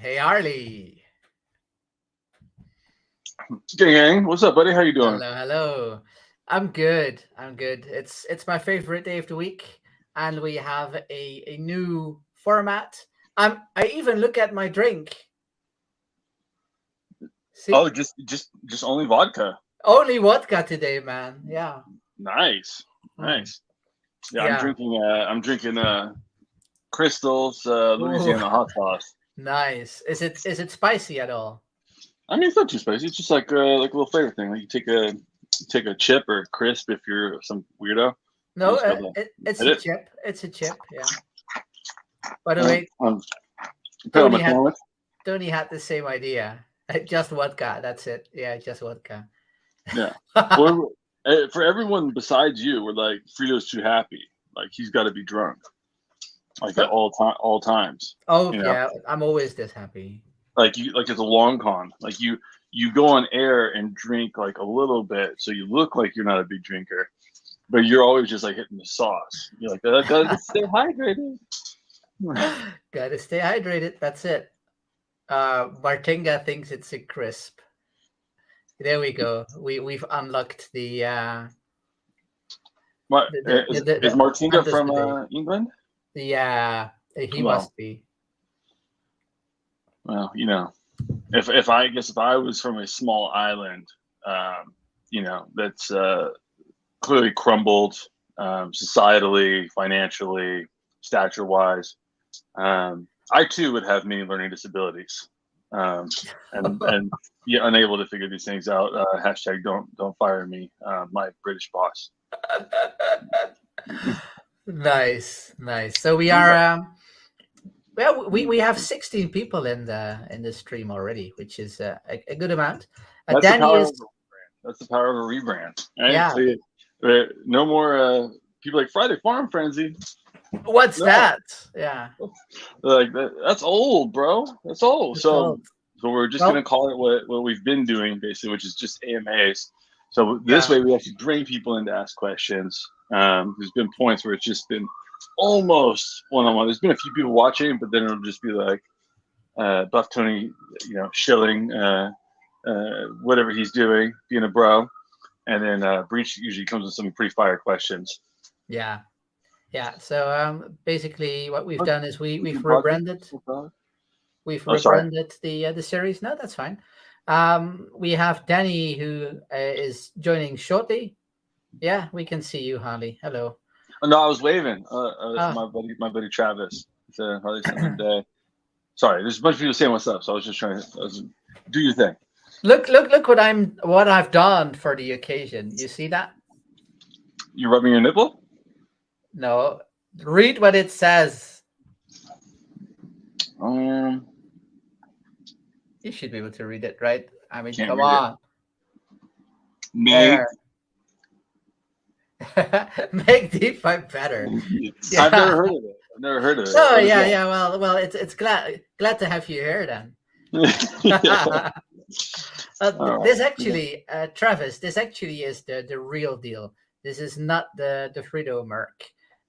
Hey Harley. Gang, what's up, buddy? How you doing? Hello, hello. I'm good. I'm good. It's my favorite day of the week, and we have a new format. I even look at my drink. Oh, See, just only vodka. only vodka today, man. Yeah. Nice, Hmm. nice. Yeah, I'm Yeah. drinking. I'm drinking Crystal's Ooh, Louisiana hot sauce. nice. Is it spicy at all? I mean, it's not too spicy. It's just like a little flavor thing. Like you take a chip or a crisp if you're some weirdo. You No, just gotta it's hit a it. chip. It's a chip. Yeah. By the Uh, way, um, put it on Tony my had sandwich. Tony had the same idea. Just vodka. That's it. Yeah, just vodka. Yeah. Well, for everyone besides you, we're like Frito's too happy. Like he's got to be drunk, like at all times. Oh You know. yeah, I'm always this happy. Like it's a long con. Like you go on air and drink like a little bit, so you look like you're not a big drinker, but you're always just like hitting the sauce. You're like, I gotta stay hydrated. Gotta stay hydrated. That's it. Martinga thinks it's a crisp. There we go. We've unlocked What is the Martinga Antas from today. England? Yeah, he Well, must be. well, if I guess if I was from a small island, that's clearly crumbled societally, financially, stature wise. I too would have many learning disabilities, um, and be unable to figure these things out. Hashtag don't fire me, my British boss. Nice, nice. So we We are. got Well, we, we, we have 16 people in the stream already, which is a good amount. that's the Danny power of is. a rebrand. That's the power of a rebrand, right? Yeah. So no more people like Friday Farm Frenzy. What's No, that? Yeah. like that's old, bro. That's old. It's So old. so we're just gonna Well, call it what we've been doing basically, which is just AMAs. So this yeah. way we actually bring people in to ask questions. There's been points where it's just been almost one on one. There's been a few people watching, but then it'll just be like Buff Tony, shilling whatever he's doing, being a bro, and then Breach usually comes with some pretty fire questions. Yeah. Yeah. So basically what we've done is we've Good podcast. rebranded we've Oh, sorry. rebranded the series. No, that's fine. We have Danny who is joining shortly. Yeah, we can see you, Harley. Hello. Oh, no, I was waving. Ah. My buddy Travis. He said, "Harley Sunday day." Sorry, there's a bunch of people saying what's up, so I was just trying to do your thing. Look what I've done for the occasion. You see that? You rubbing your nipple? No. Read what it says. Um, You should be able to read it, right? I mean, can't come read it. on. Make There. Make DeFi better. I've never Yeah. heard of it. I've never heard of it. Oh What is yeah, that? yeah. Well, it's glad to have you here then. Yeah. All right. This actually, Travis, this actually is the real deal. This is not the Frito Merc.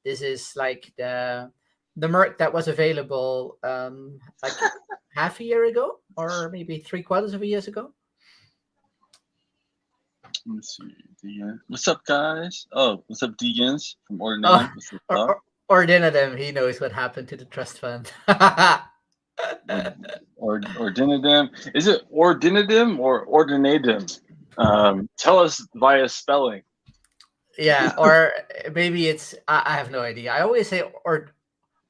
This is like the Merc that was available like half a year ago, or maybe three quarters of a years ago. Let me see. Degan. What's up, guys? Oh, what's up, Degans from Oh, Ordinatum? What's or up? or Denadem, he knows what happened to the trust fund. Or Ordinatum? Is it Ordinatum or Ordinatum? Tell us via spelling. Yeah, or maybe it's I have no idea. I always say or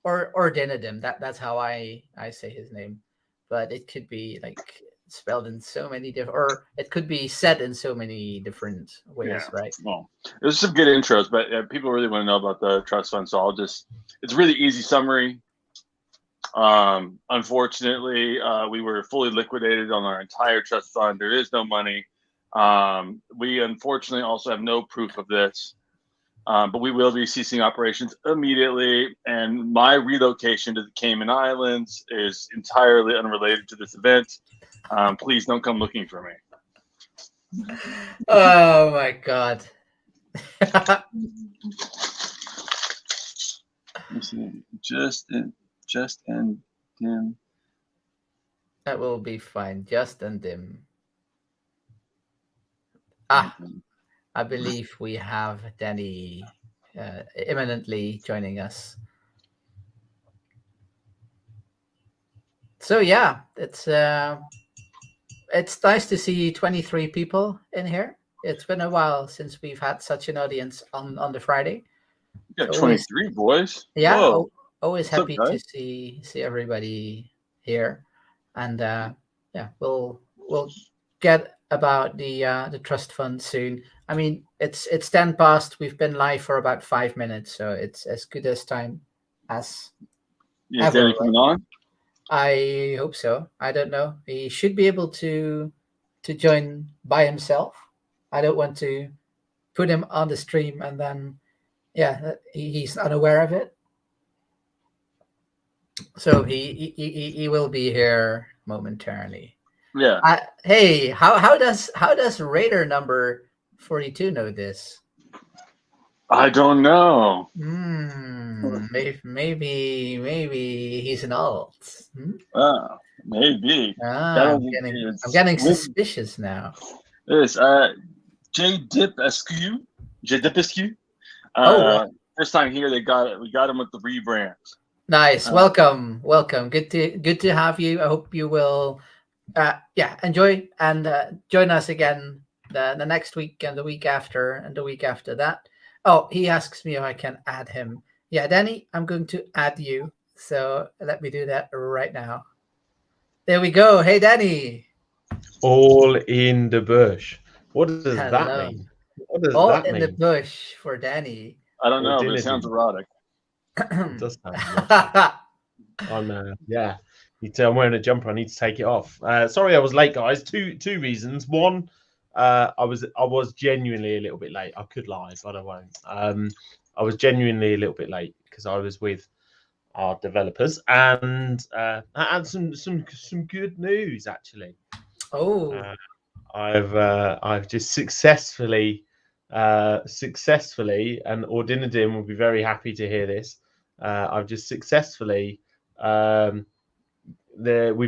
Denadem. That's how I say his name, but it could be like spelled in so many different, or it could be said in so many different Yeah. ways, right? Well, there's some good intros, but people really want to know about the trust fund, so it's a really easy summary. Unfortunately, we were fully liquidated on our entire trust fund. There is no money. We unfortunately also have no proof of this, but we will be ceasing operations immediately. And my relocation to the Cayman Islands is entirely unrelated to this event. Please don't come looking for me. Oh my god. Let me see. Just and dim. That will be fine. Just and dim. Mhm. I believe we have Danny imminently joining us. So yeah, it's nice to see 23 people in here. It's been a while since we've had such an audience on the Friday. You So got always 23 boys. yeah, Whoa. always What's up, happy to guys? see everybody here, and yeah, we'll get about the trust fund soon. I mean, it's 10 past. We've been live for about 5 minutes, so it's as good as time as Yeah, is ever. Danny coming on? I hope so. I don't know. He should be able to join by himself. I don't want to put him on the stream and then yeah, he's unaware of it. So he will be here momentarily. Yeah. Hey, how does Raider number 42 know this? I don't know. Maybe he's an alt. Maybe. Ah, That I'm is getting suspicious now. this J Dip SQ. J Dip SQ. Oh, well, First time here, we got him with the rebrand. nice. Welcome. Good to have you. I hope you will yeah, enjoy and join us again the next week and the week after and the week after that. Oh, he asks me if I can add him. Yeah, Danny, I'm going to add you. So let me do that right now. There we go. Hey, Danny. All in the bush. What does that Hello. mean? What does All that in the mean? bush for Danny. I don't Or know, but dinner it sounds dinner? erotic. It does sound erotic. Yeah. I'm wearing a jumper. I need to take it off. Sorry, I was late, guys. Two reasons. One, I was genuinely a little bit late. I could lie, but I won't. I was genuinely a little bit late because I was with our developers, and I had some good news actually. Oh, I've just successfully, and Ordinadim will be very happy to hear this. I've just successfully, we've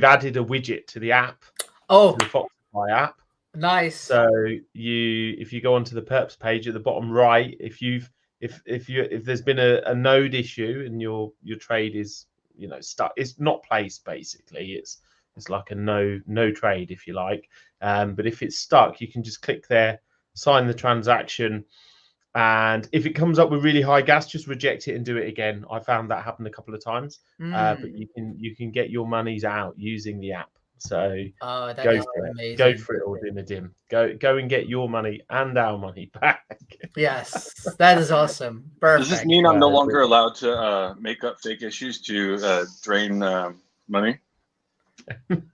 added a widget to the app, oh, to the Foxify app. nice. So if you go onto the perps page at the bottom right, if there's been a node issue and your trade is stuck, it's not placed basically. It's like a no trade if you like. But if it's stuck, you can just click there, sign the transaction, and if it comes up with really high gas, just reject it and do it again. I found that happened a couple of times. But you can get your monies out using the app. So Oh, that go is for it. amazing. Go for it, Ordinadim. Go and get your money and our money back. Yes, that is awesome. Perfect. Does this mean I'm no longer allowed to make up fake issues to drain money?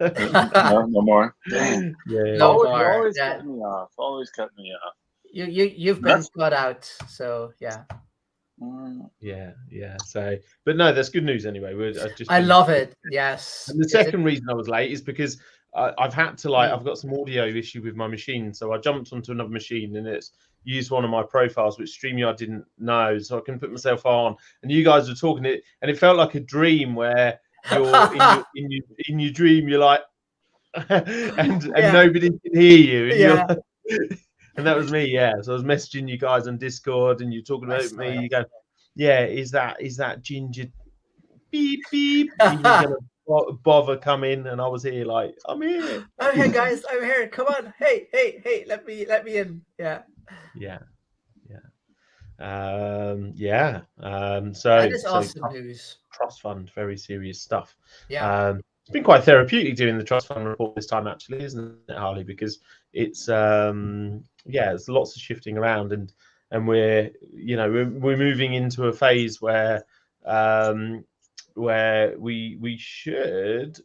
No more. Dang. Yeah. No You more. always Yeah. cut me off. Always cut me off. You've been cut out. So yeah. Yeah. So, but no, that's good news anyway. I love it. Yes. And the second reason I was late is because I've had to I've got some audio issue with my machine, so I jumped onto another machine and it's used one of my profiles, which StreamYard didn't know, so I couldn't put myself on. And you guys were talking it, and it felt like a dream where you're in your dream, you're like, and nobody can hear you, and you're like, and that was me, yeah. So I was messaging you guys on Discord, and you're talking about me. You go, yeah, is that Ginger? Beep beep. Are you gonna bother come in? And I was here, like, I'm here. Oh, hey guys, I'm here. Come on, hey, let me in. Yeah. So that is awesome news. Trust fund, very serious stuff. Yeah. It's been quite therapeutic doing the trust fund report this time, actually, isn't it, Harley? Because it's there's lots of shifting around, and we're moving into a phase where we should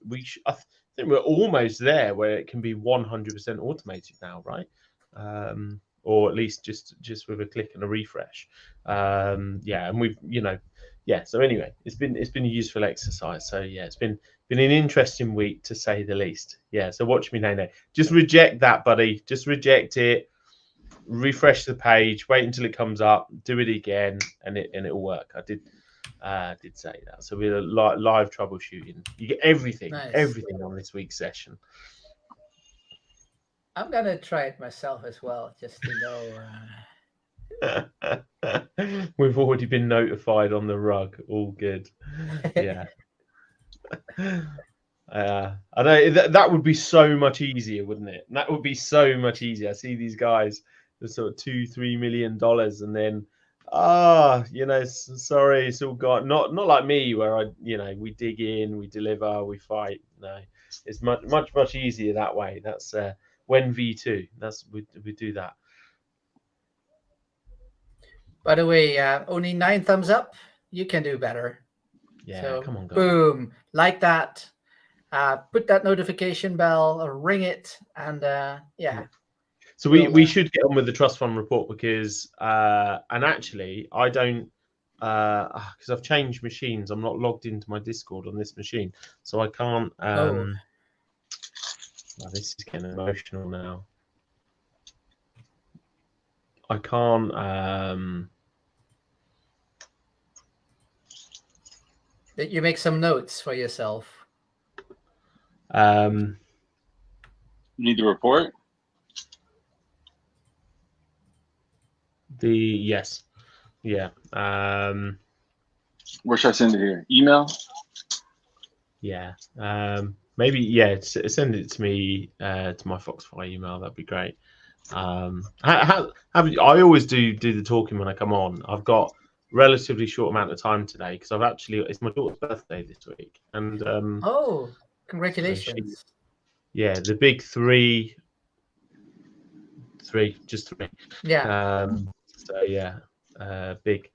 I think we're almost there where it can be 100% automated now, right? Or at least just with a click and a refresh. And we've so anyway, it's been a useful exercise. So yeah, it's been an interesting week to say the least. Yeah, so watch me now. Just reject that, buddy. Just reject it. Refresh the page. Wait until it comes up. Do it again, and it'll work. I did. did say that. So we had live troubleshooting. You get everything, Nice. everything on this week's session. I'm gonna try it myself as well, just to know. We've already been notified on the rug. All good. Yeah. I know that would be so much easier, wouldn't it? That would be so much easier. I see these guys, the sort of $2-3 million, and then sorry, it's all got not like me where we dig in, we deliver, we fight. No, it's much easier that way. That's when V2. That's we do that. By the way, only 9 thumbs up. You can do better. Yeah, So, come on, guys. boom, like that. Put that notification bell, or ring it, and yeah. So we should get on with the trust fund report because and actually I don't because I've changed machines. I'm not logged into my Discord on this machine, so I can't. This is getting emotional now. I can't. You make some notes for yourself. You need the report? Yes. Yeah. Where should I send it here? Email? Yeah. Maybe, yeah, send it to me, to my Foxfire email. That'd be great. I always do the talking when I come on. I've got relatively short amount of time today because it's my daughter's birthday this week. And congratulations. The big three. Just three. Yeah. Big.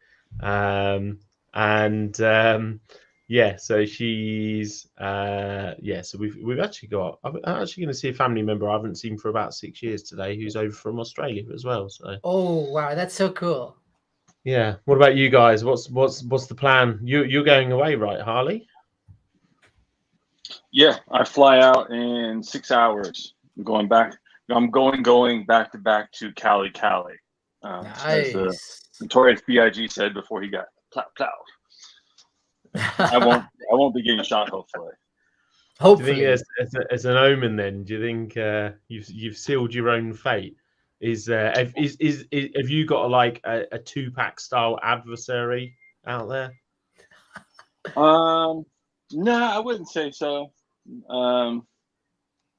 So she's so we've actually got. I'm actually going to see a family member I haven't seen for about 6 years today, who's over from Australia as well. So. Oh wow, that's so cool. Yeah. What about you guys? What's the plan? You're going away, right, Harley? Yeah, I fly out in 6 hours. I'm going back. I'm going back to back to Cali. Nice. As the notorious B.I.G. said before he got plow. I won't be getting shot. Hopefully. Do you think as an omen? Then do you think you've sealed your own fate? Have you got like a Tupac style adversary out there? No, I wouldn't say so.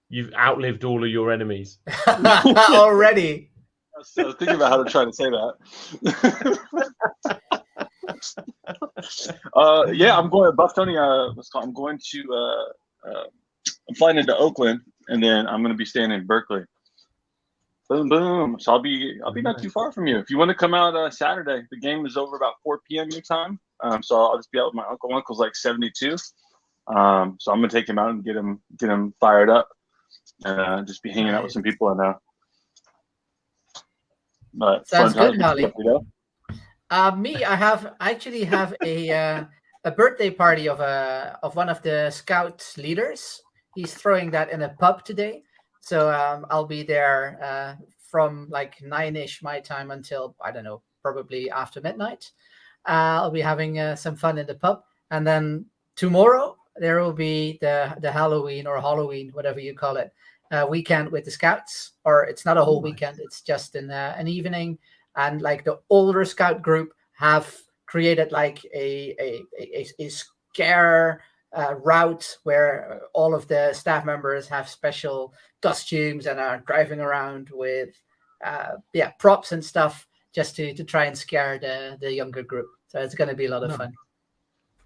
You've outlived all of your enemies already. I was thinking about how to try to say that. Yeah, I'm going to Buff Tony. I'm going to. I'm flying into Oakland, and then I'm going to be staying in Berkeley. Boom, boom. So I'll be not too far from you. If you want to come out Saturday, the game is over about 4 p.m. your time. So I'll just be out with my uncle. My uncle's like 72. So I'm gonna take him out and get him fired up, and just be hanging out with some people I know. But sounds good, Molly. Me, I actually have a birthday party of one of the scout leaders. He's throwing that in a pub today, so I'll be there from like 9-ish my time until, I don't know, probably after midnight. I'll be having some fun in the pub, and then tomorrow there will be the Halloween, whatever you call it, weekend with the scouts. Or it's not a whole weekend; it's just an evening. And like the older scout group have created like a scare route where all of the staff members have special costumes and are driving around with props and stuff just to try and scare the younger group. So it's going to be a lot of fun.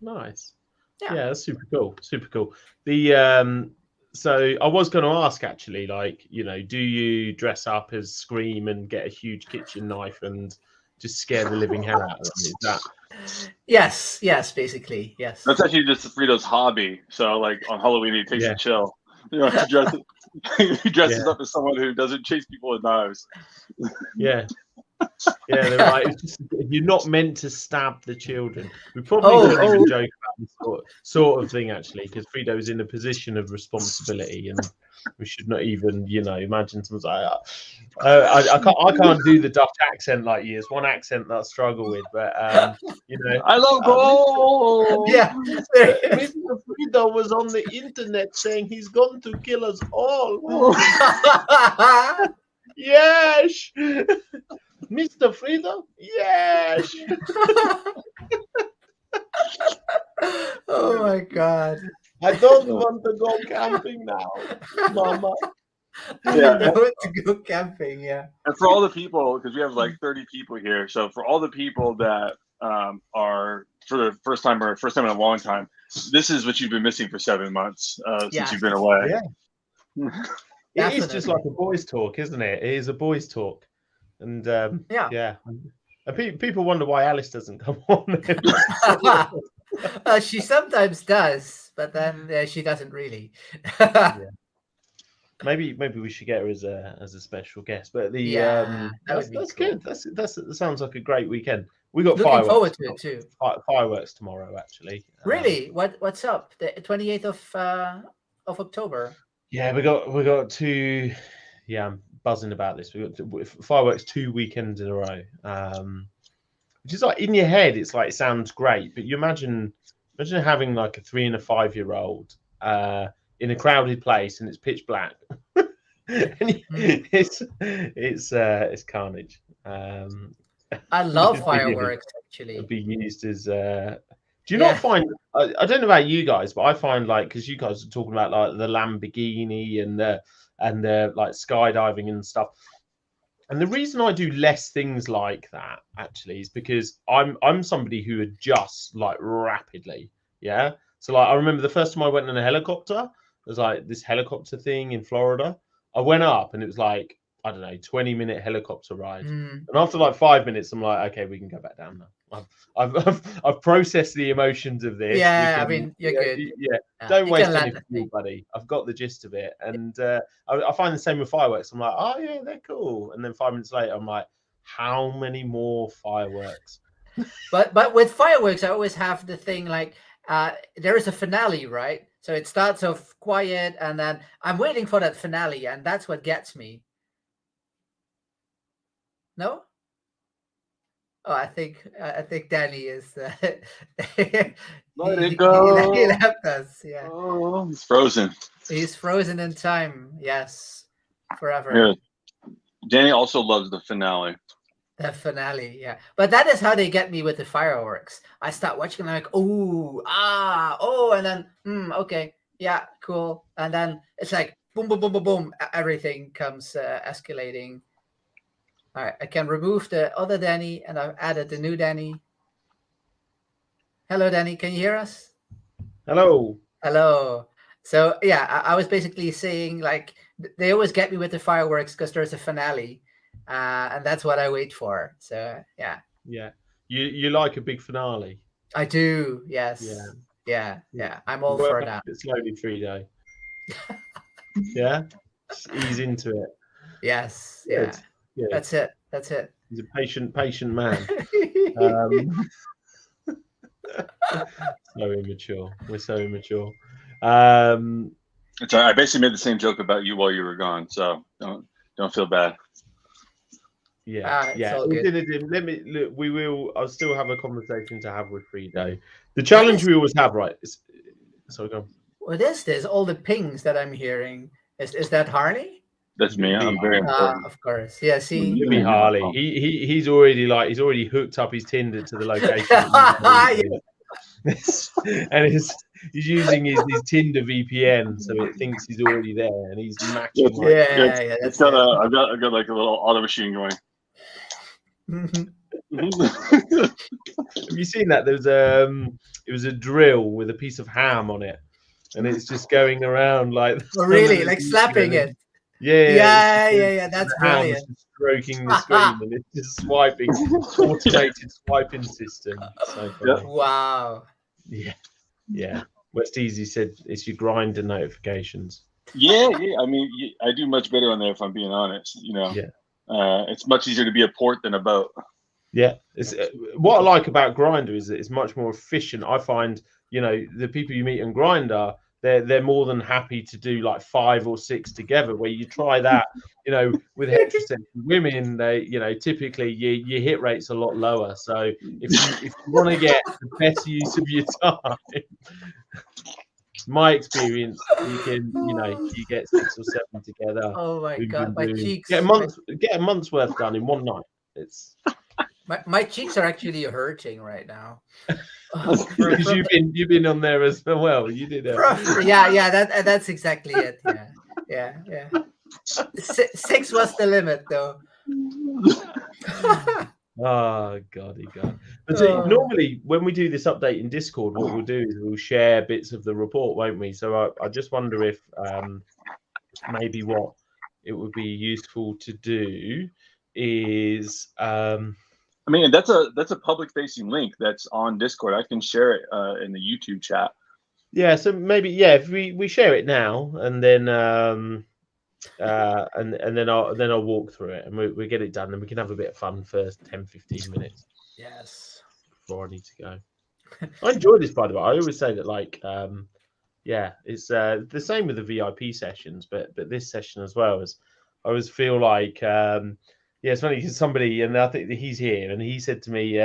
Nice. Yeah, that's super cool. The so I was going to ask actually, like, do you dress up as Scream and get a huge kitchen knife and just scare the living hell out of them? Is that? Yes, basically, yes. That's actually just Frito's hobby. So like on Halloween he takes a chill. He dresses up as someone who doesn't chase people with knives. Yeah. Yeah, they're right. It's just, you're not meant to stab the children. We probably shouldn't even joke about this sort of thing, actually, because Frito's in a position of responsibility, and we should not even, imagine someone's like, I can't do the Dutch accent like you. It's one accent that I struggle with, but I love gold. Yeah. Mr. Frito was on the internet saying he's going to kill us all. Yes. Mr. Frito? Yes. Oh my God. I don't want to go camping now, Mama. Yeah. I want to go camping, yeah. And for all the people, because we have like 30 people here, so for all the people that are for the first time in a long time, this is what you've been missing for 7 months since you've been away. Yeah. It is just like a boys' talk, isn't it? It is a boys' talk. And yeah. And people wonder why Alice doesn't come on. She sometimes does, but then she doesn't really. Maybe we should get her as a special guest. But that's cool. Good. That sounds like a great weekend. We got looking fireworks. Forward to it too. Fireworks tomorrow, actually. Really? What's up? The 28th of October. Yeah, we got two. Yeah, I'm buzzing about this. We got fireworks 2 weekends in a row. Which is like in your head, it's like it sounds great, but you imagine having like a 3 and a 5-year-old in a crowded place and it's pitch black. And it's carnage. I love fireworks. Actually, it'd be used as. Do you not find? I don't know about you guys, but I find like because you guys are talking about like the Lamborghini and the like skydiving and stuff. And the reason I do less things like that actually is because I'm somebody who adjusts like rapidly. Yeah. So like I remember the first time I went in a helicopter, it was like this helicopter thing in Florida. I went up and it was like, I don't know, 20-minute helicopter ride. And after like 5 minutes, I'm like, okay, we can go back down now. I've processed the emotions of this. Yeah, I mean, you're good. Yeah, don't waste any fuel, buddy. I've got the gist of it. And I find the same with fireworks. I'm like, oh yeah, they're cool. And then 5 minutes later, I'm like, how many more fireworks? But with fireworks, I always have the thing like there is a finale, right? So it starts off quiet, and then I'm waiting for that finale, and that's what gets me. No? Oh, I think Danny is. Let it go. He left us. Yeah. Oh, he's frozen. He's frozen in time. Yes, forever. Yeah. Danny also loves the finale. The finale, yeah. But that is how they get me with the fireworks. I start watching, I'm like, and then, okay, yeah, cool. And then it's like, boom, boom, boom, boom, boom. Everything comes escalating. All right, I can remove the other Danny, and I've added the new Danny. Hello, Danny. Can you hear us? Hello. Hello. So, yeah, I was basically saying, like, they always get me with the fireworks because there's a finale. And that's what I wait for. So yeah. Yeah. You like a big finale? I do. Yes. Yeah. I'm all for that. It's slowly 3 days. Yeah. Just ease into it. Yes. Yeah. Good. That's it. He's a patient man. So immature. We're so immature. I basically made the same joke about you while you were gone, so don't feel bad. Yeah. Let me look. I'll still have a conversation to have with Frito. The challenge we always have, right? Sorry, go on. What is this? All the pings that I'm hearing. Is that Harley? That's me. I'm very important. Of course. Yeah. See. Jimmy Harley. He's already hooked up his Tinder to the location. And he's using his Tinder VPN, so it thinks he's already there, and he's matching. I've got like a little auto machine going. Have you seen that? It was a drill with a piece of ham on it, and it's just going around like. Oh, really? Like slapping it. Yeah. That's brilliant. Stroking the screen, and it's just swiping, automated swiping system. So wow. Yeah. West Easy said it's your grinder notifications. Yeah. I mean, I do much better on there if I'm being honest. Yeah. It's much easier to be a port than a boat. Yeah, it's what I like about Grinder is that it's much more efficient. I find, you know, the people you meet on Grinder, they're more than happy to do like 5 or 6 together. Where you try that, you know, with heterosexual women, they, you know, typically your hit rate's a lot lower. So if you want to get the best use of your time, my experience, you can, you know, you get 6 or 7 together. Oh my God, my cheeks. Get a month's worth done in one night. It's my cheeks are actually hurting right now. because you've been on there as well. You did. Yeah. That's exactly it. Yeah. 6 was the limit, though. Oh God. But so normally when we do this update in Discord, what we'll do is we'll share bits of the report, won't we? So I just wonder if maybe what it would be useful to do is I mean, that's a public facing link that's on Discord. I can share it in the YouTube chat. Yeah, so maybe if we share it now and then and then I'll walk through it and we get it done and we can have a bit of fun for 10-15 minutes. Yes. Before I need to go. I enjoy this, by the way. I always say that, like, it's the same with the VIP sessions, but this session as well is. I always feel like, it's funny because somebody, and I think that he's here, and he said to me,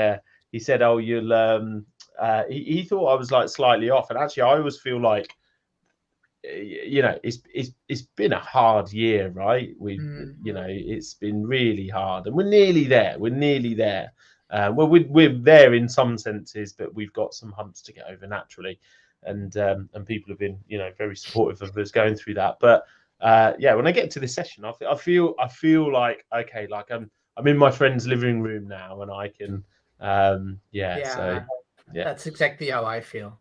he said, "Oh, you'll." He thought I was like slightly off, and actually, I always feel like, you know, it's been a hard year, right? You know, it's been really hard, and we're nearly there. Well, we're there in some senses, but we've got some humps to get over naturally, and people have been, you know, very supportive of us going through that. But when I get to this session, I feel like, okay, like I'm in my friend's living room now, and I can, So that's exactly how I feel.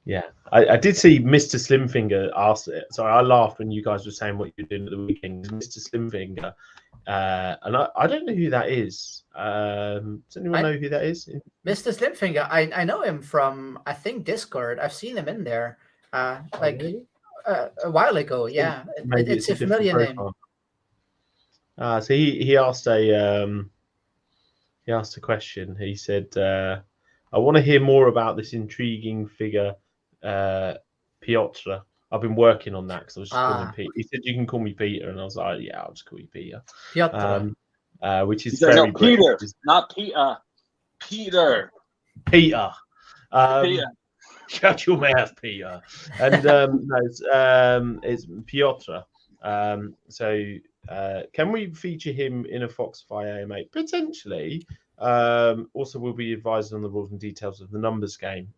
Yeah, I did see Mr. Slimfinger ask it. Sorry, I laughed when you guys were saying what you're doing at the weekend. Mr. Slimfinger, and I don't know who that is. Does anyone know who that is? Mr. Slimfinger, I know him from, I think, Discord. I've seen him in there, a while ago. Yeah, it's a familiar name. So he asked a question. He said, "I want to hear more about this intriguing figure." Piotr. I've been working on that because I was just calling Pete. He said you can call me Peter, and I was like, yeah, I'll just call you Peter. Piotr. Which is very Peter, not Peter. Peter. Peter. Shut your mouth, Peter. And it's Piotr. Can we feature him in a Foxify AMA? Potentially. Also, we'll be advising on the rules and details of the numbers game.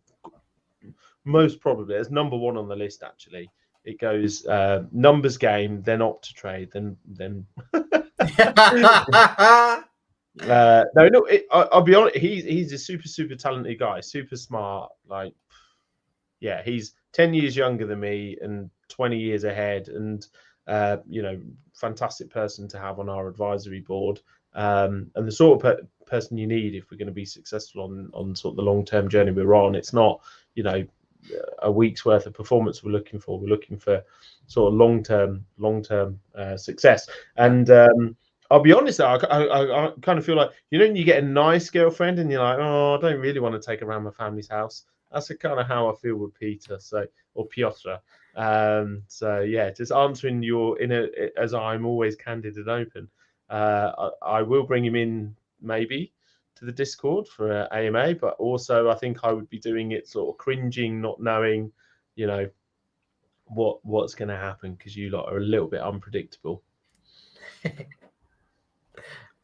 Most probably, it's number 1 on the list. Actually, it goes numbers game, then Optitrade, then. I'll be honest. He's a super talented guy, super smart. Like, yeah, he's 10 years younger than me and 20 years ahead, and you know, fantastic person to have on our advisory board. And the sort of person you need if we're going to be successful on sort of the long-term journey we're on. It's not, you know, a week's worth of performance we're looking for. We're looking for sort of long-term success. And I'll be honest, I kind of feel like, you know, when you get a nice girlfriend and you're like, oh, I don't really want to take her around my family's house. That's kind of how I feel with Peter, or Piotr. So yeah, just answering as I'm always candid and open. I will bring him in maybe to the Discord for AMA, but also I think I would be doing it sort of cringing, not knowing, you know, what's going to happen, because you lot are a little bit unpredictable.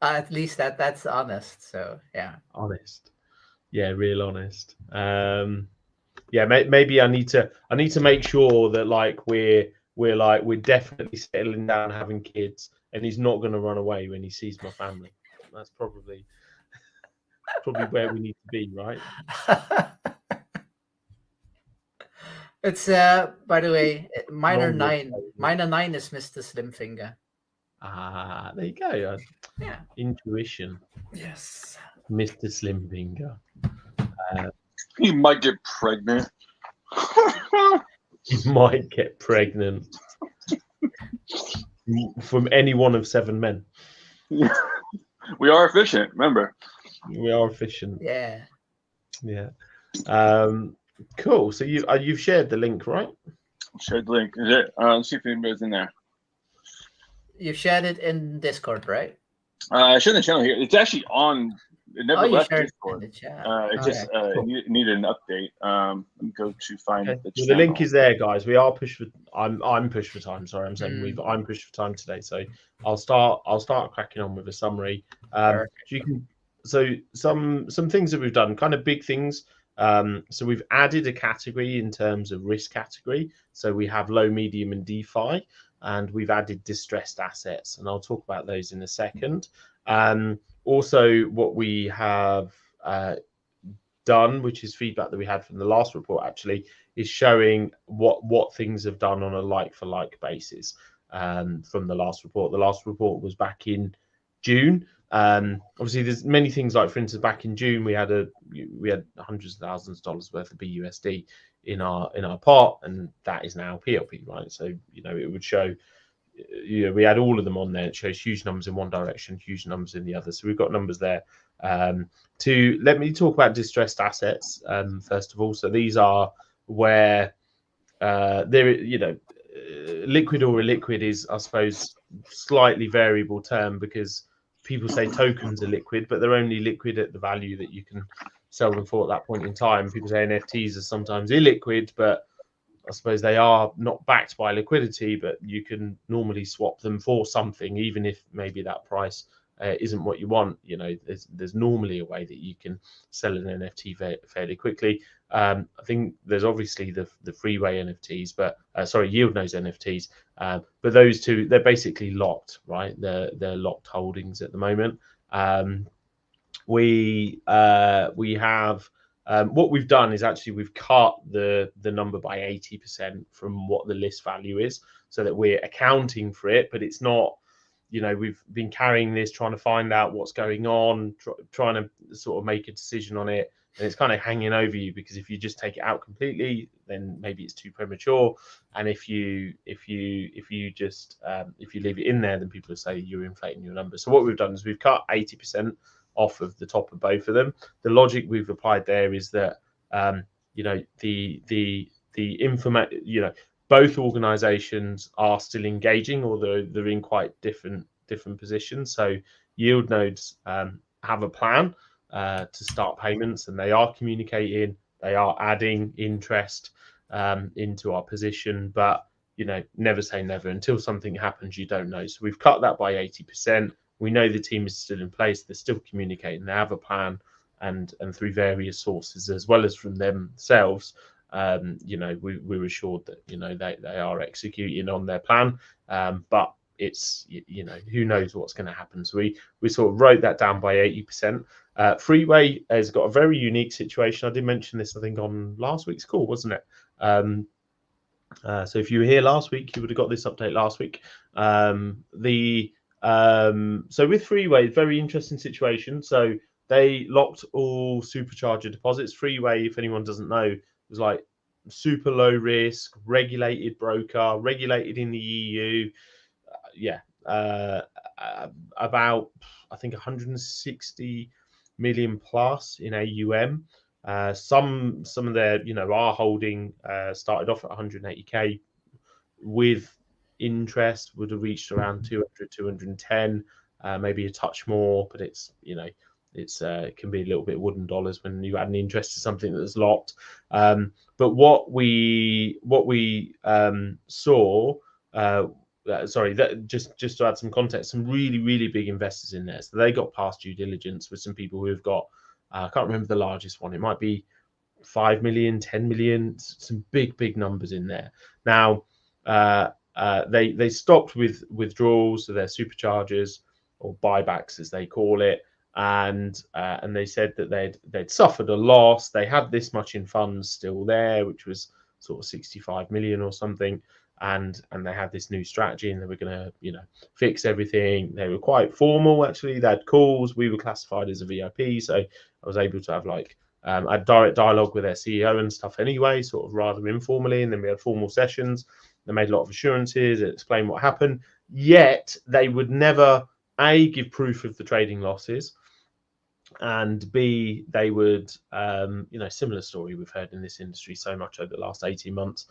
At least that's honest. So yeah, honest. Yeah, real honest. Maybe I need to make sure that like we're definitely settling down, having kids, and he's not going to run away when he sees my family. That's probably where we need to be, right? It's by the way, minor 9 is Mr. Slimfinger. There you go. Yeah, intuition. Yes, Mr. Slimfinger. He might get pregnant. He might get pregnant. from any one of 7 men. We are efficient. Remember, We are efficient. Yeah. Yeah. Cool. So you've shared the link, right? shared the link. Is it? Let's see if anybody's in there. You shared it in Discord, right? I shared the channel here. It's actually on. It never you left shared Discord. it in the chat. It just cool. needed an update. Let me go to find Okay. the Well, channel. the link is there, guys. We are pushed for. I'm pushed for time. Sorry, I'm saying I'm pushed for time today. So I'll start cracking on with a summary. So some things that we've done, kind of big things. So we've added a category in terms of risk category. So we have low, medium, and DeFi, and we've added distressed assets, and I'll talk about those in a second. Also, what we have done, which is feedback that we had from the last report, actually, is showing what things have done on a like-for-like basis from the last report. The last report was back in June. Obviously, there's many things, like, for instance, back in June we had hundreds of thousands of dollars worth of BUSD in our pot, and that is now PLP, right? So it would show. We had all of them on there. It shows huge numbers in one direction, huge numbers in the other. So we've got numbers there. Let me talk about distressed assets first of all. So these are where liquid or illiquid is, I suppose, slightly variable term, because people say tokens are liquid, but they're only liquid at the value that you can sell them for at that point in time. People say NFTs are sometimes illiquid, but I suppose they are not backed by liquidity, but you can normally swap them for something, even if maybe that price isn't what you want. There's normally a way that you can sell an NFT fairly quickly. I think there's obviously the freeway NFTs, but Yield Nose NFTs, but those two, they're basically locked, right? They're locked holdings at the moment. We have. What we've done is actually we've cut the number by 80% from what the list value is, so that we're accounting for it, but it's not, we've been carrying this, trying to find out what's going on, trying to sort of make a decision on it, and it's kind of hanging over you, because if you just take it out completely, then maybe it's too premature, and if you just if you leave it in there, then people will say you're inflating your numbers. So what we've done is we've cut 80% off of the top of both of them. The logic we've applied there is that the information, both organizations are still engaging, although they're in quite different positions. So Yield Nodes have a plan to start payments, and they are communicating, they are adding interest into our position, but never say never. Until something happens, you don't know. So we've cut that by 80%. We know the team is still in place. They're still communicating. They have a plan, and through various sources, as well as from themselves, we're assured that they are executing on their plan. But it's who knows what's going to happen. So we sort of wrote that down by 80%. Freeway has got a very unique situation. I did mention this, I think, on last week's call, wasn't it? So if you were here last week, you would have got this update last week. So with Freeway, very interesting situation. So they locked all supercharger deposits. Freeway, if anyone doesn't know, was like super low risk, regulated broker, regulated in the EU. About, I think, 160 million plus in AUM. Some of their, our holding started off at 180k with interest would have reached around 200, 210, maybe a touch more, but it's it can be a little bit wooden dollars when you add an interest to something that's locked. But what we saw, just to add some context, some really, really big investors in there. So they got past due diligence with some people who have got, I can't remember the largest one. It might be 5 million, 10 million, some big numbers in there. Now, they stopped with withdrawals, so their superchargers or buybacks as they call it, and they said that they'd suffered a loss. They had this much in funds still there, which was sort of 65 million or something, and they had this new strategy, and they were going to fix everything. They were quite formal, actually. They had calls. We were classified as a VIP, so I was able to have a direct dialogue with their CEO and stuff anyway, sort of rather informally, and then we had formal sessions. They made a lot of assurances, explained what happened. Yet they would never A, give proof of the trading losses, and B, they would, similar story we've heard in this industry so much over the last 18 months.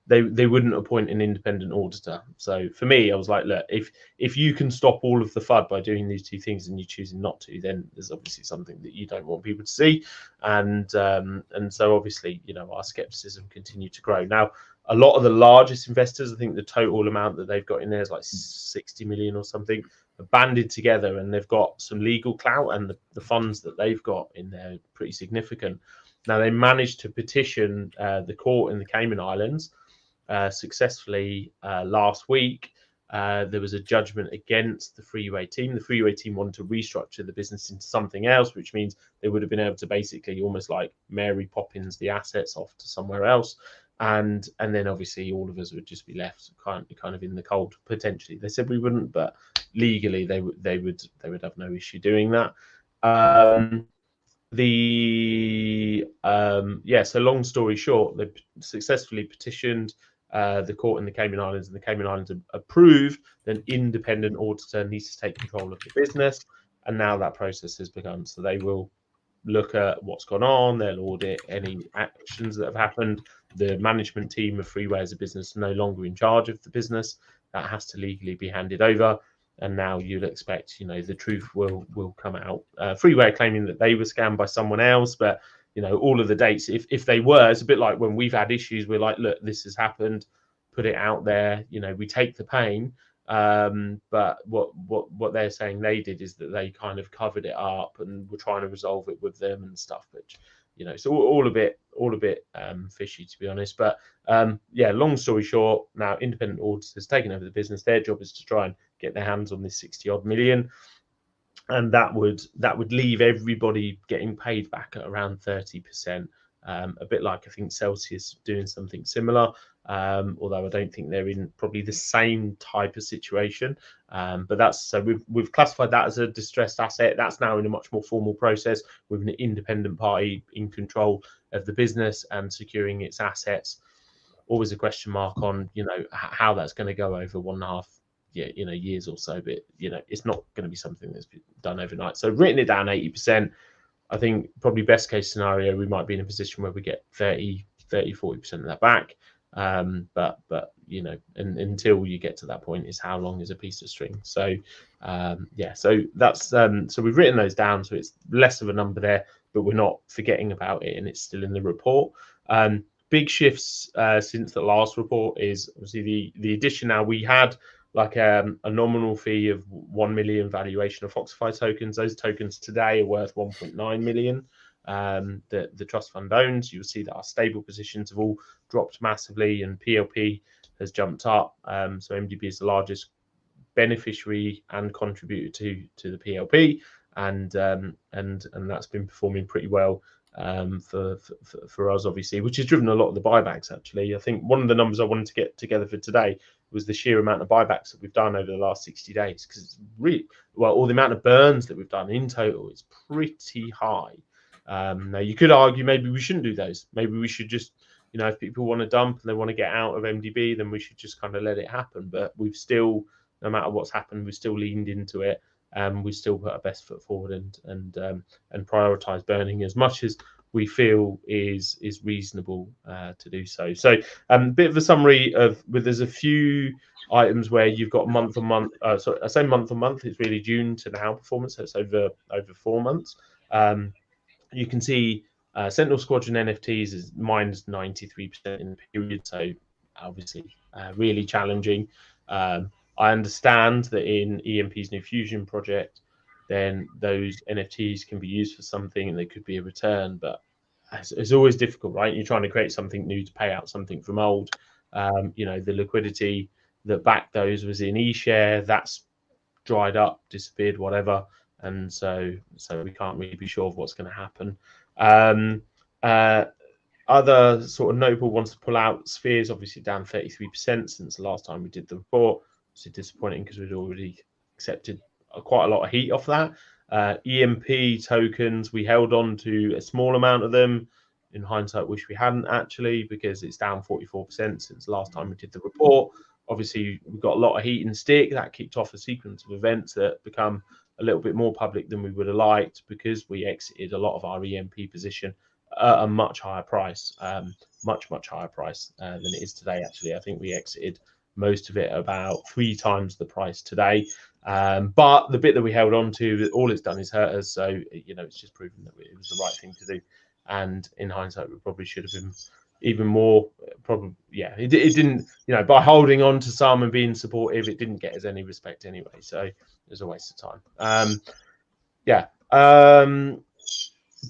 They wouldn't appoint an independent auditor. So for me, I was like, look, if you can stop all of the FUD by doing these two things and you're choosing not to, then there's obviously something that you don't want people to see. And so obviously, our skepticism continued to grow. Now, a lot of the largest investors, I think the total amount that they've got in there is like 60 million or something, are banded together, and they've got some legal clout, and the funds that they've got in there are pretty significant. Now, they managed to petition the court in the Cayman Islands successfully last week. There was a judgment against the Freeway team. The Freeway team wanted to restructure the business into something else, which means they would have been able to basically almost like Mary Poppins the assets off to somewhere else. And then obviously all of us would just be left kind of in the cold. Potentially, they said we wouldn't, but legally they would have no issue doing that. So long story short, they successfully petitioned the court in the Cayman Islands, and the Cayman Islands approved that an independent auditor needs to take control of the business, and now that process has begun. So they will look at what's gone on, they'll audit any actions that have happened. The management team of Freeway as a business no longer in charge of the business. That has to legally be handed over. And now you'd expect, the truth will come out. Freeway claiming that they were scammed by someone else, but all of the dates, if they were, it's a bit like when we've had issues. We're like, look, this has happened, put it out there. We take the pain. But what they're saying they did is that they kind of covered it up and were trying to resolve it with them and stuff. But so all a bit fishy, to be honest. But long story short, now independent auditors taking over the business. Their job is to try and get their hands on this 60-odd million, and that would leave everybody getting paid back at around 30%. A bit like I think Celsius doing something similar, although I don't think they're in probably the same type of situation. But that's so we've classified that as a distressed asset. That's now in a much more formal process with an independent party in control of the business and securing its assets. Always a question mark on how that's going to go over 1.5 years or so, but it's not going to be something that's been done overnight. So written it down 80%. I think probably best case scenario, we might be in a position where we get 40% of that back. But until you get to that point, is how long is a piece of string. So so that's so we've written those down, so it's less of a number there, but we're not forgetting about it, and it's still in the report. Big shifts since the last report is obviously the addition. Now we had like a nominal fee of 1 million valuation of Foxify tokens. Those tokens today are worth 1.9 million. The trust fund owns. You'll see that our stable positions have all dropped massively, and PLP has jumped up. So MDB is the largest beneficiary and contributor to the PLP, and that's been performing pretty well for us, obviously, which has driven a lot of the buybacks. Actually, I think one of the numbers I wanted to get together for today was the sheer amount of buybacks that we've done over the last 60 days, because it's really or the amount of burns that we've done in total is pretty high. Now you could argue maybe we shouldn't do those. Maybe we should just, if people want to dump and they want to get out of MDB, then we should just kind of let it happen. But we've still, no matter what's happened, we've still leaned into it. We still put our best foot forward and prioritize burning as much as we feel is reasonable to do so. So a bit of a summary there's a few items where you've got month on month. Sorry, I say month on month. It's really June to now performance. So it's over 4 months. You can see Sentinel Squadron NFTs is minus 93% in the period. So obviously really challenging. I understand that in EMP's new Fusion project, then those NFTs can be used for something and they could be a return, but it's always difficult, right? You're trying to create something new to pay out something from old. The liquidity that backed those was in eShare. That's dried up, disappeared, whatever. And so we can't really be sure of what's going to happen. Other sort of notable ones to pull out, Spheres obviously down 33% since the last time we did the report. It's disappointing because we'd already accepted quite a lot of heat off that. EMP tokens, we held on to a small amount of them. In hindsight, wish we hadn't actually, because it's down 44% since the last time we did the report. obviously we've got a lot of heat and stick that kicked off a sequence of events that become a little bit more public than we would have liked, because we exited a lot of our EMP position at a much higher price, much higher price than it is today. Actually, I think we exited most of it about 3 times the price today. But the bit that we held on to, all it's done is hurt us. So, you know, it's just proven that it was the right thing to do. And in hindsight, we probably should have been even more, probably, yeah, it didn't, you know, by holding on to some and being supportive, it didn't get us any respect anyway. So it was a waste of time.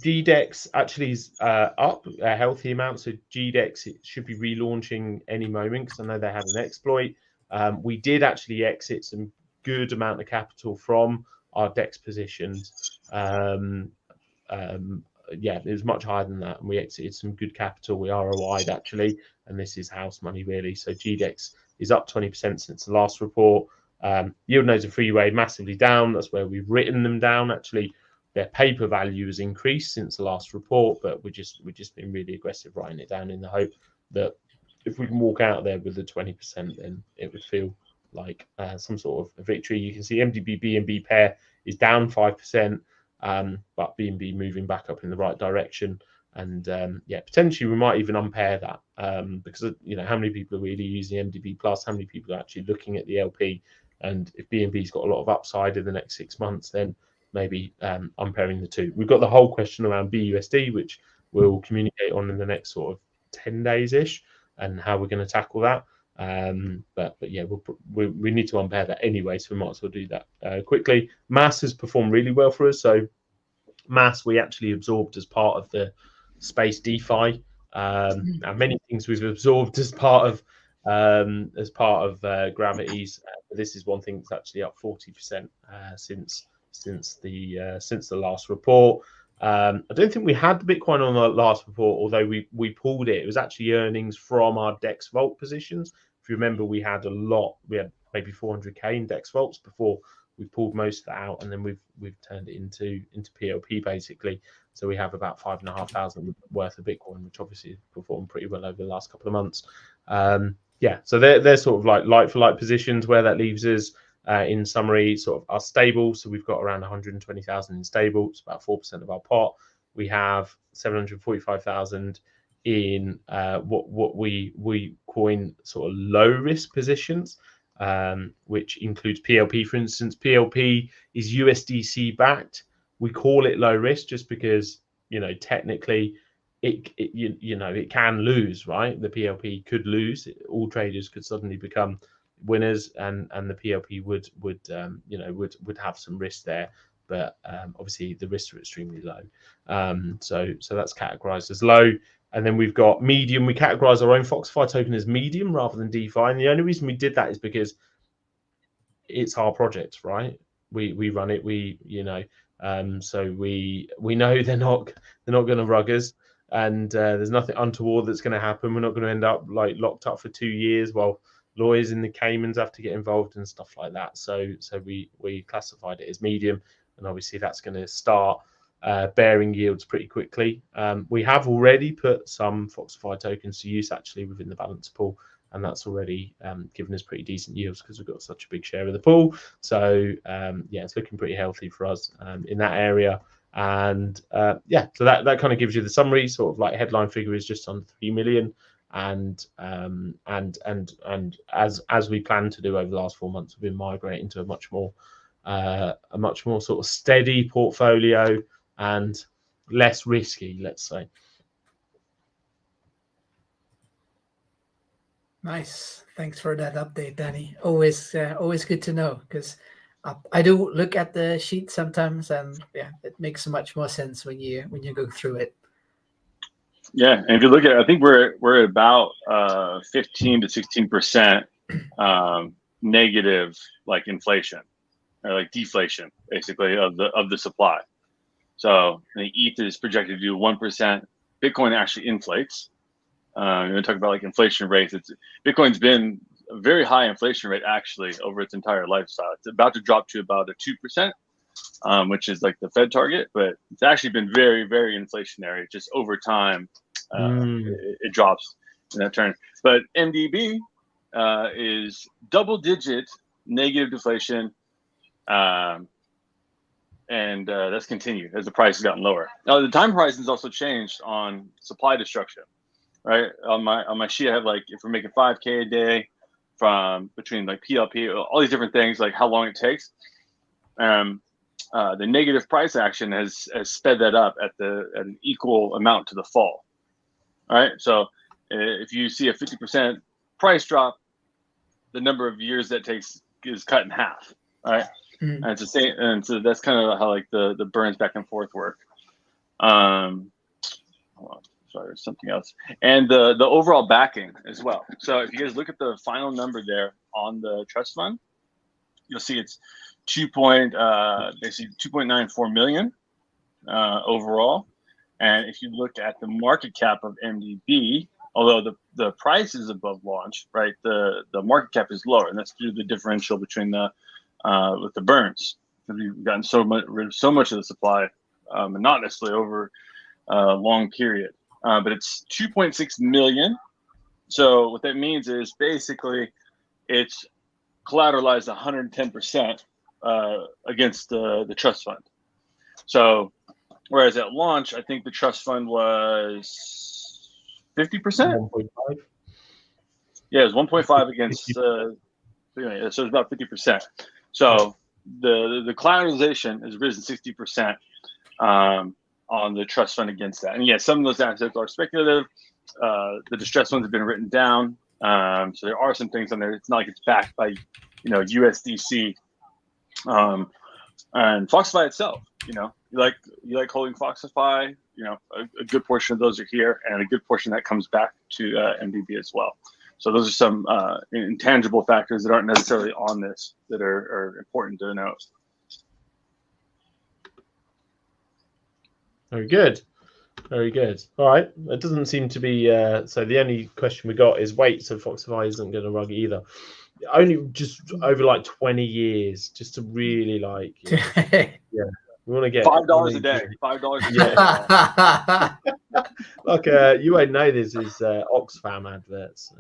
GDEX actually is up a healthy amount. So GDEX, it should be relaunching any moment, because I know they had an exploit. We did actually exit some good amount of capital from our DEX positions. Yeah, it was much higher than that, and we exited some good capital. We ROI'd actually, and this is house money really. So GDEX is up 20% since the last report. Yield nodes and freeway massively down. That's where we've written them down. Actually, their paper value has increased since the last report, but we've just been really aggressive writing it down in the hope that if we can walk out there with the 20%, then it would feel like some sort of a victory. You can see MDB BNB pair is down 5%, but BNB moving back up in the right direction. And yeah, potentially we might even unpair that, because, you know, how many people are really using MDB Plus? How many people are actually looking at the LP? And if BNB's got a lot of upside in the next 6 months, then maybe unpairing the two. We've got the whole question around BUSD, which we'll communicate on in the next sort of 10 days-ish, and how we're going to tackle that. But yeah, we need to unpair that anyway, so we might as well do that quickly. Mass has performed really well for us. So Mass we actually absorbed as part of the space DeFi. Now many things we've absorbed as part of Gravity's. But this is one thing that's actually up 40% since the last report. I don't think we had the Bitcoin on the last report, although we pulled it. It was actually earnings from our DEX Vault positions. If you remember, we had a lot. We had maybe 400k in DEX Vaults before we pulled most of that out, and then we've turned it into PLP basically. So we have about 5,500 worth of Bitcoin, which obviously performed pretty well over the last couple of months. Yeah, so they're sort of like for like positions. Where that leaves us, in summary, sort of are stable. So we've got around 120,000 in stable. It's about 4% of our pot. We have 745,000 in what we coin sort of low risk positions, which includes PLP. For instance, PLP is USDC backed. We call it low risk just because, you know, technically it can lose, right? The PLP could lose. All traders could suddenly become winners, and the PLP would have some risk there, but obviously the risks are extremely low. So that's categorized as low. And then we've got medium. We categorize our own Foxify token as medium rather than DeFi, and the only reason we did that is because it's our project, right? We run it. So we know they're not going to rug us, and there's nothing untoward that's going to happen. We're not going to end up like locked up for 2 years while lawyers in the Caymans have to get involved and stuff like that. So we classified it as medium, and obviously that's going to start bearing yields pretty quickly. We have already put some Foxify tokens to use actually within the balance pool, and that's already given us pretty decent yields because we've got such a big share of the pool. So yeah, it's looking pretty healthy for us in that area. And yeah, so that kind of gives you the summary. Sort of like headline figure is just under 3 million. And as we plan to do over the last 4 months, we've been migrating to a much more sort of steady portfolio and less risky, let's say. Nice. Thanks for that update, Danny. Always good to know, because I do look at the sheet sometimes, and yeah, it makes much more sense when you go through it. Yeah, and if you look at it, I think we're at about 15 to 16% negative, like inflation or like deflation, basically of the supply. So the ETH is projected to do 1%. Bitcoin actually inflates. We talk about like inflation rates. Bitcoin's been a very high inflation rate actually over its entire lifestyle. It's about to drop to about a 2%. Which is like the Fed target, but it's actually been very, very inflationary. Just over time, it drops in that turn. But MDB, is double-digit negative deflation, and that's continued as the price has gotten lower. Now, the time horizon has also changed on supply destruction, right? On my sheet, I have like if we're making 5K a day from between like PLP, all these different things, like how long it takes. The negative price action has sped that up at an equal amount to the fall. All right, so if you see a 50% price drop, the number of years that takes is cut in half. All right, and it's the same, and so that's kind of how like the burns back and forth work. Hold on, sorry, there's something else, and the overall backing as well. So if you guys look at the final number there on the trust fund, you'll see it's basically 2.94 million overall. And if you look at the market cap of MDB, although the price is above launch, right, the market cap is lower, and that's due to the differential between with the burns. We've gotten rid of so much of the supply monotonously over a long period. But it's 2.6 million. So what that means is basically it's collateralized 110% against the trust fund. So whereas at launch, I think the trust fund was 50%. 1.5. Yeah, it was 1.5 against. So it's about 50%. So the collateralization has risen 60% on the trust fund against that. And yeah, some of those assets are speculative. The distressed ones have been written down. So there are some things on there. It's not like it's backed by, USDC. And Foxify itself, you like holding Foxify, a good portion of those are here, and a good portion that comes back to MDB as well. So those are some intangible factors that aren't necessarily on this that are important to note. Very good. Very good. All right. It doesn't seem to be. So the only question we got is wait. So Foxify isn't going to rug either. Only just over like 20 years, just to really like. Yeah. We want to get $5 a day. $5 a day. Like you won't know this is Oxfam adverts.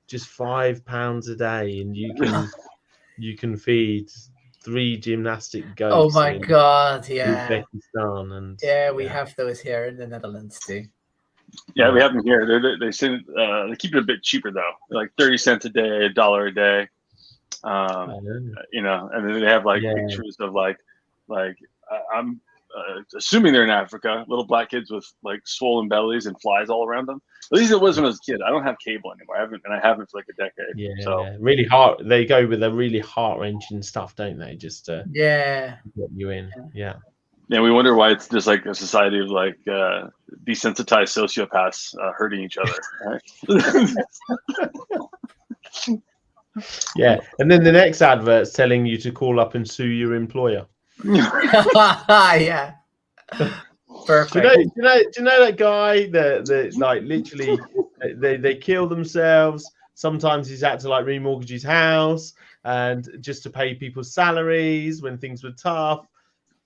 Just £5 a day, and you can feed 3 gymnastic goats. Oh my god! Yeah. Uzbekistan and we have those here in the Netherlands too. Yeah, we have them here. They keep it a bit cheaper though, like 30 cents a day, $1 a day. And then they have like pictures of like I'm assuming they're in Africa, little black kids with like swollen bellies and flies all around them. At least it was when I was a kid. I don't have cable anymore. I haven't for like a decade. Yeah, so really hard. They go with the really heart-wrenching stuff, don't they? Just to get you in. Yeah. Yeah, we wonder why it's just like a society of like desensitized sociopaths hurting each other. Right? Yeah, and then the next advert's telling you to call up and sue your employer. Yeah. Perfect. Do you know that guy that like literally they kill themselves? Sometimes he's had to like remortgage his house and just to pay people's salaries when things were tough.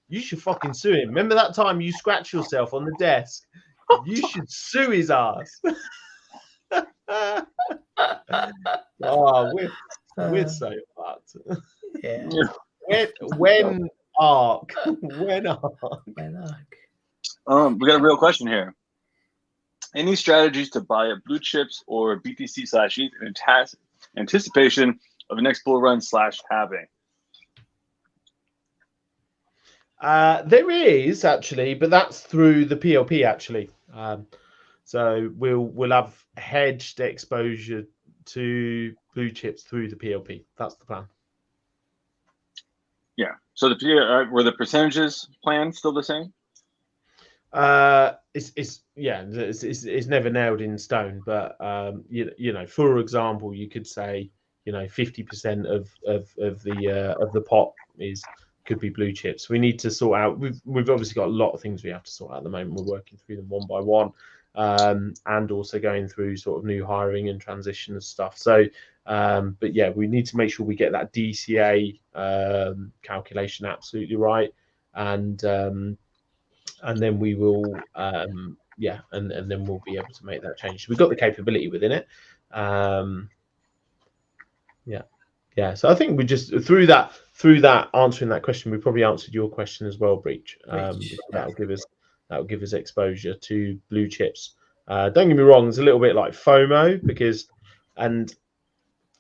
You should fucking sue him. Remember that time you scratched yourself on the desk? You should sue his ass. We're so fucked. Yeah. When ARK? We got a real question here. Any strategies to buy up blue chips or BTC/ETH in anticipation of the next bull run /halving? There is actually, but that's through the PLP actually. So we'll have hedged exposure to blue chips through the PLP. That's the plan. Yeah. So were the percentages planned still the same? It's never nailed in stone, but for example, you could say 50% of the pot could be blue chips. We need to sort out. We've obviously got a lot of things we have to sort out at the moment. We're working through them one by one, and also going through sort of new hiring and transition and stuff. So, but yeah, we need to make sure we get that DCA calculation absolutely right, and then we will, and then we'll be able to make that change. We've got the capability within it. Yeah, so I think we just through that answering that question, we probably answered your question as well, Breach. That'll give us exposure to blue chips. Don't get me wrong, it's a little bit like FOMO because, and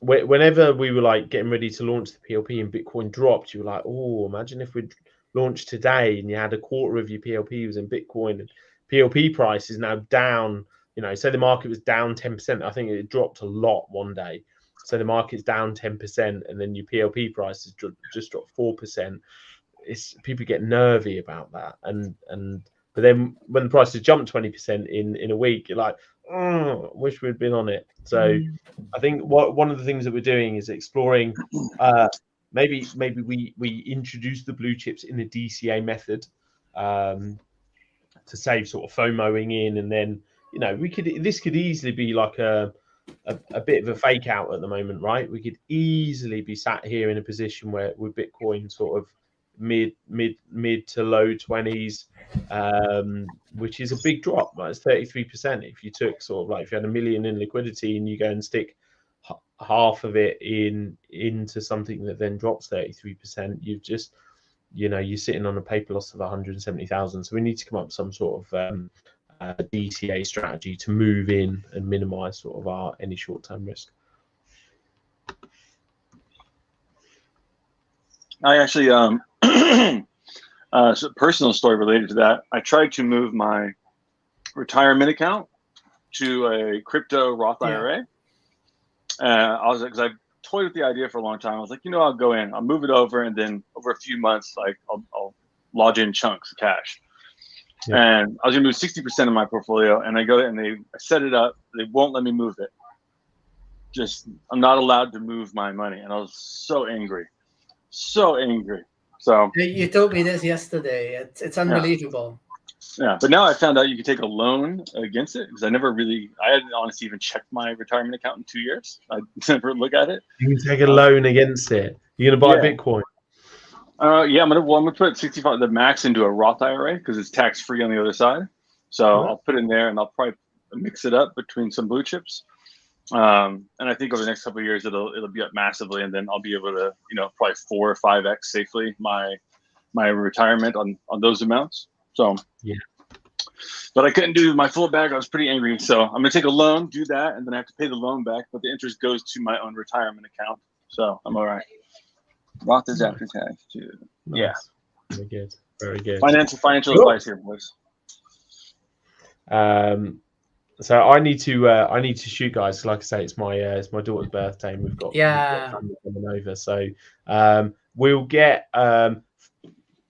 whenever we were like getting ready to launch the PLP and Bitcoin dropped, you were like, oh, imagine if we launched today and you had a quarter of your PLP was in Bitcoin and PLP price is now down. You know, say the market was down 10%. I think it dropped a lot one day. So the market's down 10%, and then your PLP price has just dropped 4%. It's people get nervy about that, but then when the price has jumped 20% in a week, you're like, oh, wish we'd been on it. So I think one of the things that we're doing is exploring. Maybe we introduce the blue chips in the DCA method to save sort of FOMOing in, and then this could easily be like a bit of a fake out at the moment, right? We could easily be sat here in a position where with Bitcoin sort of mid to low 20s, which is a big drop. Right? It's 33%. If you took sort of like if you had $1 million in liquidity and you go and stick half of it into something that then drops 33%, you've just you're sitting on a paper loss of 170,000. So we need to come up with some sort of DCA strategy to move in and minimize sort of any short-term risk. I actually so personal story related to that. I tried to move my retirement account to a crypto Roth IRA. I was because I've toyed with the idea for a long time. I was like, I'll go in, I'll move it over, and then over a few months, like I'll lodge in chunks of cash. Yeah. And I was gonna move 60% of my portfolio, and I go and I set it up. They won't let me move it. I'm not allowed to move my money, and I was so angry. So you told me this yesterday. It's unbelievable. Yeah, but now I found out you could take a loan against it because I hadn't honestly even checked my retirement account in 2 years. I never look at it. You can take a loan against it. You're gonna buy Bitcoin. Yeah, I'm gonna put 65 the max into a Roth IRA because it's tax free on the other side. So I'll put it in there and I'll probably mix it up between some blue chips. And I think over the next couple of years it'll be up massively, and then I'll be able to probably 4 or 5x safely my retirement on those amounts. So yeah, but I couldn't do my full bag. I was pretty angry, so I'm gonna take a loan, do that, and then I have to pay the loan back, but the interest goes to my own retirement account, so I'm all right. Roth is after tax too. Nice. Yeah, very good. Financial advice here, boys. So I need to shoot, guys. Like I say, it's my daughter's birthday, and we've got family coming over. So we'll get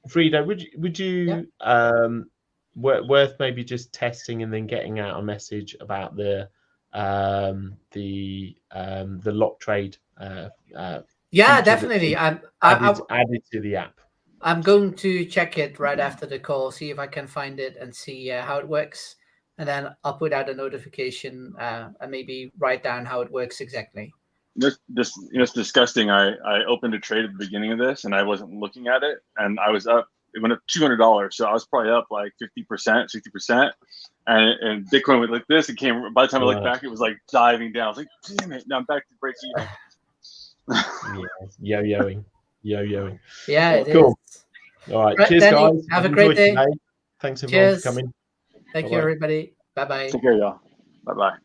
Frida. Would you worth maybe just testing and then getting out a message about the lock trade? Definitely. Added to the app. I'm going to check it right after the call, see if I can find it and see how it works. And then I'll put out a notification and maybe write down how it works exactly. It's disgusting. I opened a trade at the beginning of this and I wasn't looking at it, and I was up. It went up $200, so I was probably up like 50%, 60%. And Bitcoin went like this. It came. By the time I looked back, it was like diving down. I was like, damn it! Now I'm back to break even. Yo-yoing. Yeah, it cool. is. All right, cheers, Danny, guys. have a great day. Thanks everyone for coming. Thank you, everybody. Bye-bye. Take care, y'all. Bye-bye.